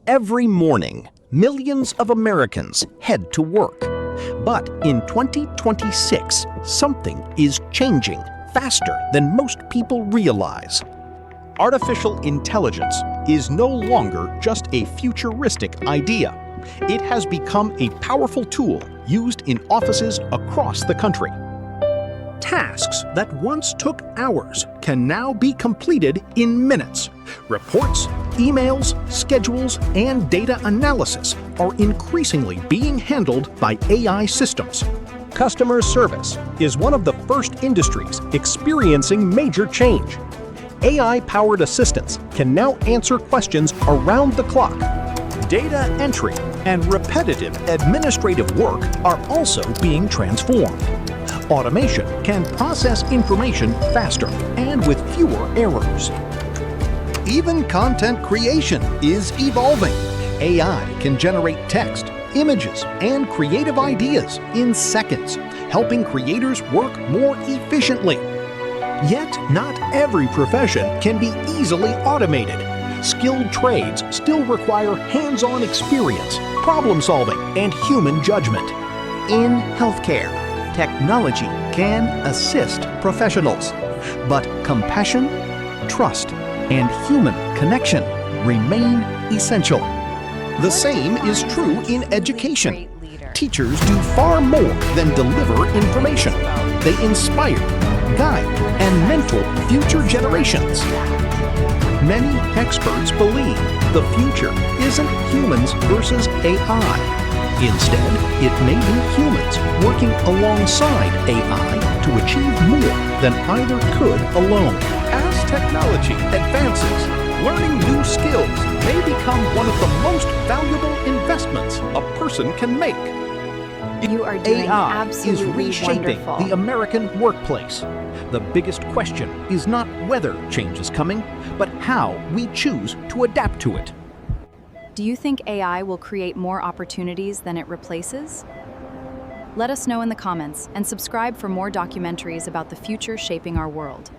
Every morning, millions of Americans head to work. But in 2026, something is changing faster than most people realize. Artificial intelligence is no longer just a futuristic idea. It has become a powerful tool used in offices across the country. Tasks that once took hours can now be completed in minutes. Reports, emails, schedules, and data analysis are increasingly being handled by AI systems. Customer service is one of the first industries experiencing major change. AI-powered assistants can now answer questions around the clock. Data entry and repetitive administrative work are also being transformed. Automation can process information faster and with fewer errors. Even content creation is evolving. AI can generate text, images, and creative ideas in seconds, helping creators work more efficiently. Yet, not every profession can be easily automated. Skilled trades still require hands-on experience, problem-solving, and human judgment. In healthcare, technology can assist professionals, but compassion, trust, and human connection remain essential. The same is true in education. Teachers do far more than deliver information. They inspire, guide, and mentor future generations. Many experts believe the future isn't humans versus AI. Instead, it may be humans working alongside AI to achieve more than either could alone. As technology advances, learning new skills may become one of the most valuable investments a person can make. You are doing AI absolutely is reshaping wonderful. the American workplace. The biggest question is not whether change is coming, but how we choose to adapt to it. Do you think AI will create more opportunities than it replaces? Let us know in the comments and subscribe for more documentaries about the future shaping our world.